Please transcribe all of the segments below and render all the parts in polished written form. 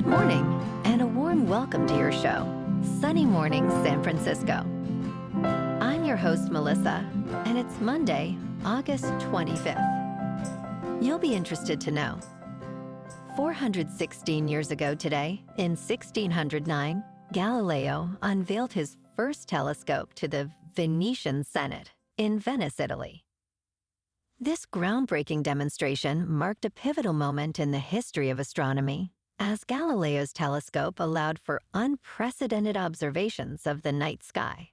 Good morning, and a warm welcome to your show, Sunny Mornings San Francisco. I'm your host, Melissa, and it's Monday, August 25th. You'll be interested to know. 416 years ago today, in 1609, Galileo unveiled his first telescope to the Venetian Senate in Venice, Italy. This groundbreaking demonstration marked a pivotal moment in the history of astronomy, as Galileo's telescope allowed for unprecedented observations of the night sky.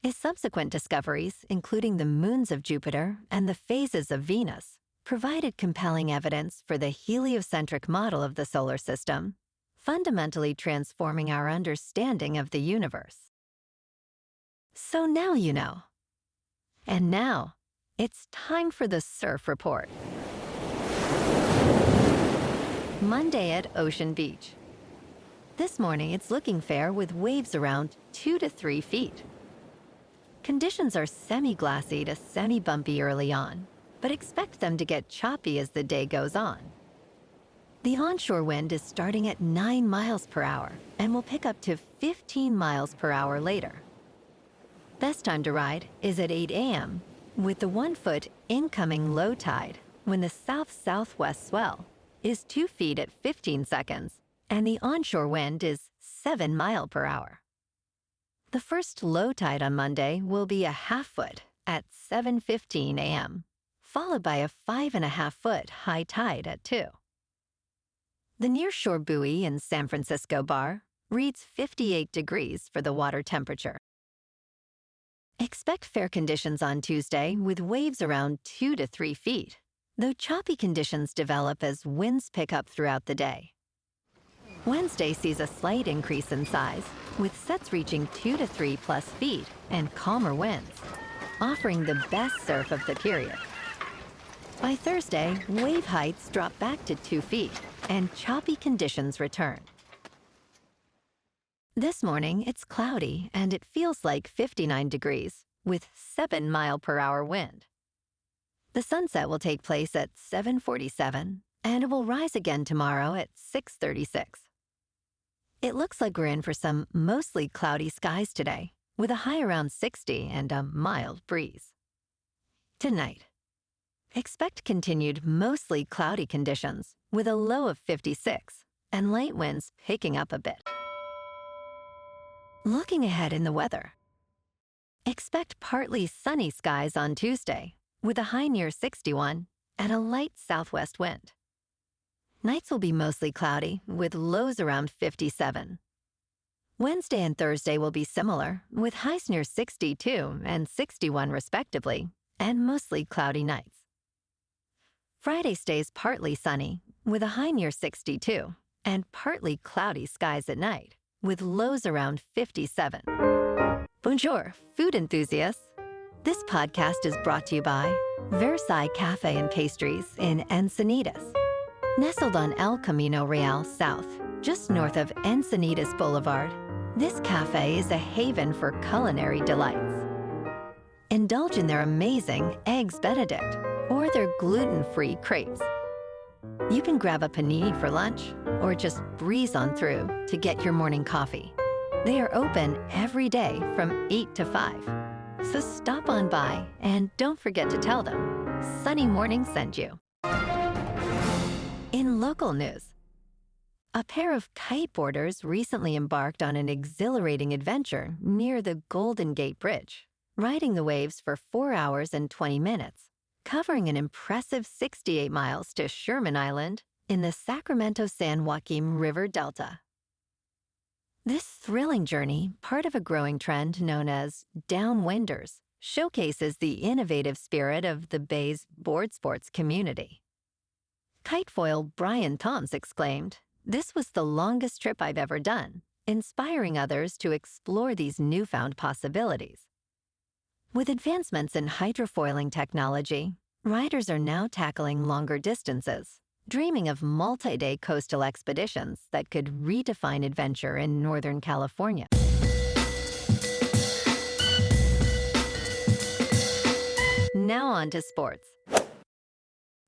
His subsequent discoveries, including the moons of Jupiter and the phases of Venus, provided compelling evidence for the heliocentric model of the solar system, fundamentally transforming our understanding of the universe. So now you know. And now, it's time for the Surf Report. Monday at Ocean Beach. This morning, it's looking fair with waves around 2 to 3 feet. Conditions are semi-glassy to semi-bumpy early on, but expect them to get choppy as the day goes on. The onshore wind is starting at 9 miles per hour and will pick up to 15 miles per hour later. Best time to ride is at 8 a.m. with the 1-foot incoming low tide when the south-southwest swell is 2 feet at 15 seconds and the onshore wind is 7 miles per hour. The first low tide on Monday will be a 1/2 foot at 7:15 a.m., followed by a 5.5 foot high tide at 2. The nearshore buoy in San Francisco Bar reads 58 degrees for the water temperature. Expect fair conditions on Tuesday with waves around 2 to 3 feet, though choppy conditions develop as winds pick up throughout the day. Wednesday sees a slight increase in size, with sets reaching 2 to 3 plus feet and calmer winds, offering the best surf of the period. By Thursday, wave heights drop back to 2 feet and choppy conditions return. This morning, it's cloudy and it feels like 59 degrees with 7 mile per hour wind. The sunset will take place at 7:47 and it will rise again tomorrow at 6:36. It looks like we're in for some mostly cloudy skies today, with a high around 60 and a mild breeze. Tonight, expect continued mostly cloudy conditions with a low of 56 and light winds picking up a bit. Looking ahead in the weather, expect partly sunny skies on Tuesday with a high near 61 and a light southwest wind. Nights will be mostly cloudy with lows around 57. Wednesday and Thursday will be similar with highs near 62 and 61 respectively and mostly cloudy nights. Friday stays partly sunny with a high near 62 and partly cloudy skies at night with lows around 57. Bonjour, food enthusiasts. This podcast is brought to you by Versailles Cafe and Pastries in Encinitas. Nestled on El Camino Real South, just north of Encinitas Boulevard, this cafe is a haven for culinary delights. Indulge in their amazing Eggs Benedict or their gluten-free crepes. You can grab a panini for lunch or just breeze on through to get your morning coffee. They are open every day from 8 to 5. So stop on by and don't forget to tell them Sunny Morning sent you. In local news, a pair of kiteboarders recently embarked on an exhilarating adventure near the Golden Gate Bridge, riding the waves for 4 hours and 20 minutes, covering an impressive 68 miles to Sherman Island in the Sacramento-San Joaquin River Delta. This thrilling journey, part of a growing trend known as downwinders, showcases the innovative spirit of the Bay's board sports community. Kitefoil Brian Thoms exclaimed, "This was the longest trip I've ever done," inspiring others to explore these newfound possibilities. With advancements in hydrofoiling technology, riders are now tackling longer distances, dreaming of multi-day coastal expeditions that could redefine adventure in Northern California. Now on to sports.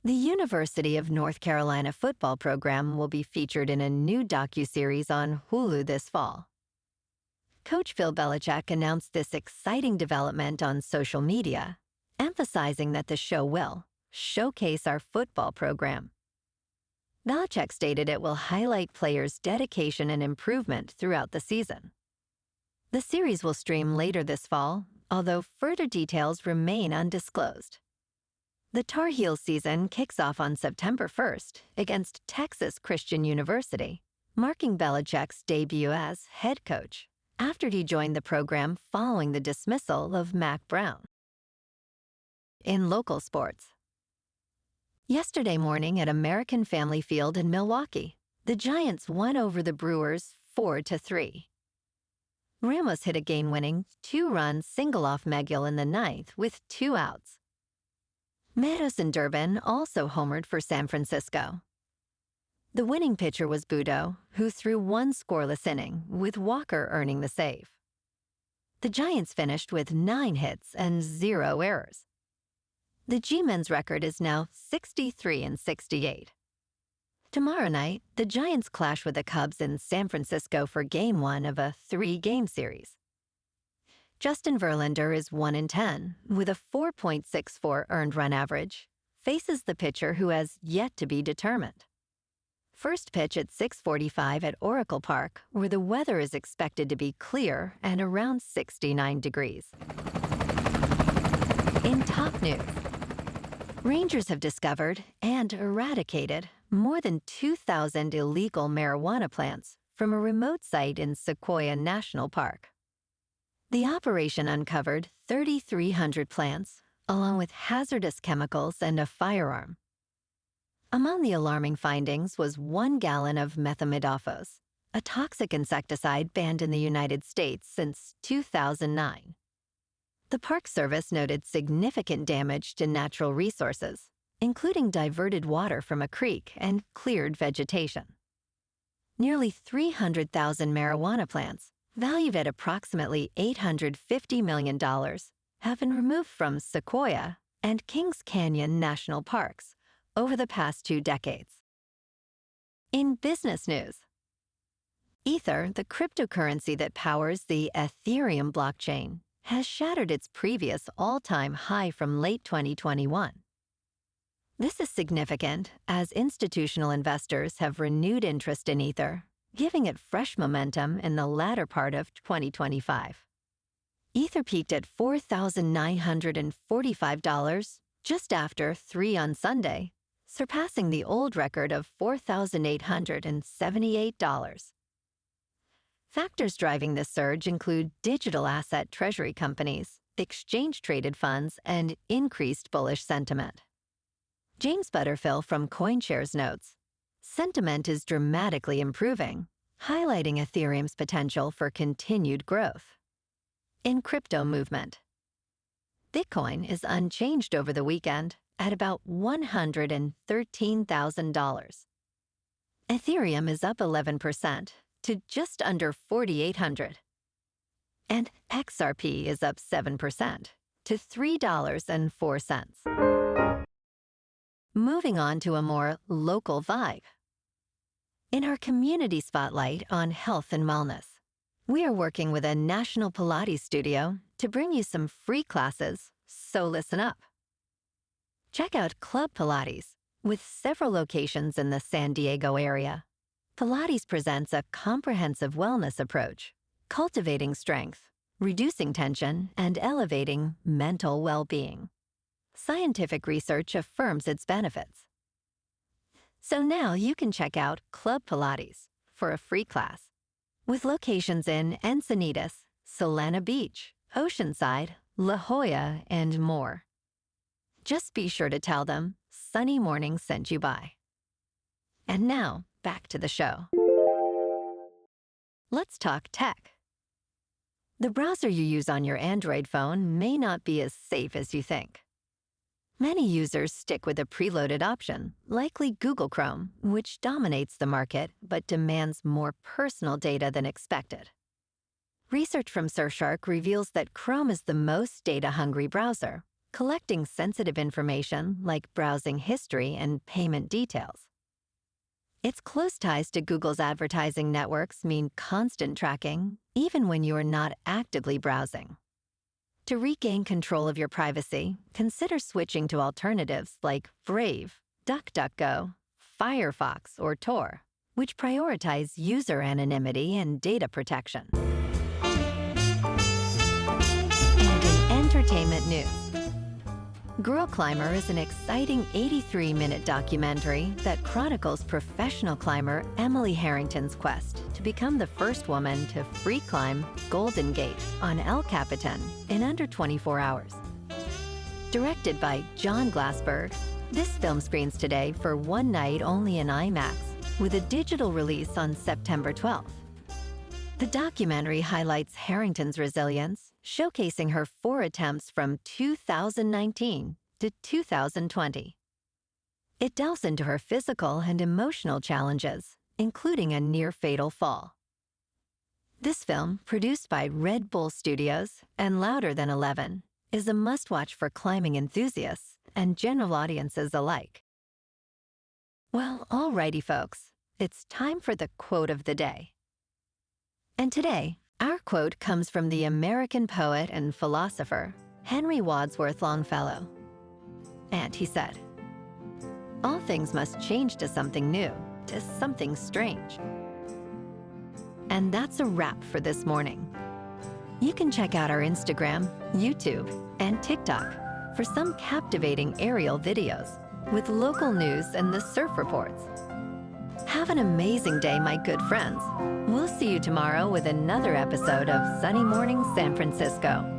The University of North Carolina football program will be featured in a new docuseries on Hulu this fall. Coach Bill Belichick announced this exciting development on social media, emphasizing that the show will showcase our football program. Belichick stated it will highlight players' dedication and improvement throughout the season. The series will stream later this fall, although further details remain undisclosed. The Tar Heels season kicks off on September 1st against Texas Christian University, marking Belichick's debut as head coach after he joined the program following the dismissal of Mac Brown. In local sports. Yesterday morning at American Family Field in Milwaukee, the Giants won over the Brewers 4-3. Ramos hit a game-winning 2-run single-off Megill in the ninth with 2 outs. Meadows and Durbin also homered for San Francisco. The winning pitcher was Budo, who threw 1 scoreless inning, with Walker earning the save. The Giants finished with 9 hits and 0 errors. The G-men's record is now 63-68. Tomorrow night, the Giants clash with the Cubs in San Francisco for Game 1 of a 3-game series. Justin Verlander is 1-10, with a 4.64 earned run average, faces the pitcher who has yet to be determined. First pitch at 6:45 at Oracle Park, where the weather is expected to be clear and around 69 degrees. In top news, Rangers have discovered and eradicated more than 2,000 illegal marijuana plants from a remote site in Sequoia National Park. The operation uncovered 3,300 plants, along with hazardous chemicals and a firearm. Among the alarming findings was 1 gallon of methimidofos, a toxic insecticide banned in the United States since 2009. The Park Service noted significant damage to natural resources, including diverted water from a creek and cleared vegetation. Nearly 300,000 marijuana plants, valued at approximately $850 million, have been removed from Sequoia and Kings Canyon National Parks over the past 2 decades. In business news, Ether, the cryptocurrency that powers the Ethereum blockchain, has shattered its previous all-time high from late 2021. This is significant as institutional investors have renewed interest in Ether, giving it fresh momentum in the latter part of 2025. Ether peaked at $4,945 just after 3 on Sunday, surpassing the old record of $4,878. Factors driving this surge include digital asset treasury companies, exchange-traded funds, and increased bullish sentiment. James Butterfill from CoinShares notes, "Sentiment is dramatically improving, highlighting Ethereum's potential for continued growth." In crypto movement, Bitcoin is unchanged over the weekend at about $113,000. Ethereum is up 11% to just under 4,800. And XRP is up 7% to $3.04. Moving on to a more local vibe. In our community spotlight on health and wellness, we are working with a national Pilates studio to bring you some free classes, so listen up. Check out Club Pilates, with several locations in the San Diego area. Pilates presents a comprehensive wellness approach, cultivating strength, reducing tension, and elevating mental well-being. Scientific research affirms its benefits. So now you can check out Club Pilates for a free class, with locations in Encinitas, Solana Beach, Oceanside, La Jolla, and more. Just be sure to tell them Sunny Morning sent you by. And now, back to the show. Let's talk tech. The browser you use on your Android phone may not be as safe as you think. Many users stick with a preloaded option, likely Google Chrome, which dominates the market but demands more personal data than expected. Research from Surfshark reveals that Chrome is the most data-hungry browser, collecting sensitive information like browsing history and payment details. Its close ties to Google's advertising networks mean constant tracking, even when you are not actively browsing. To regain control of your privacy, consider switching to alternatives like Brave, DuckDuckGo, Firefox, or Tor, which prioritize user anonymity and data protection. And in entertainment news, Girl Climber is an exciting 83-minute documentary that chronicles professional climber Emily Harrington's quest to become the first woman to free climb Golden Gate on El Capitan in under 24 hours. Directed by John Glassberg, this film screens today for one night only in IMAX, with a digital release on September 12th. The documentary highlights Harrington's resilience, showcasing her 4 attempts from 2019 to 2020. It delves into her physical and emotional challenges, including a near-fatal fall. This film, produced by Red Bull Studios and Louder Than 11, is a must-watch for climbing enthusiasts and general audiences alike. Well, alrighty folks, it's time for the quote of the day. And today, our quote comes from the American poet and philosopher, Henry Wadsworth Longfellow. And he said, "All things must change to something new, to something strange." And that's a wrap for this morning. You can check out our Instagram, YouTube, and TikTok for some captivating aerial videos with local news and the surf reports. Have an amazing day, my good friends. We'll see you tomorrow with another episode of Sunny Morning San Francisco.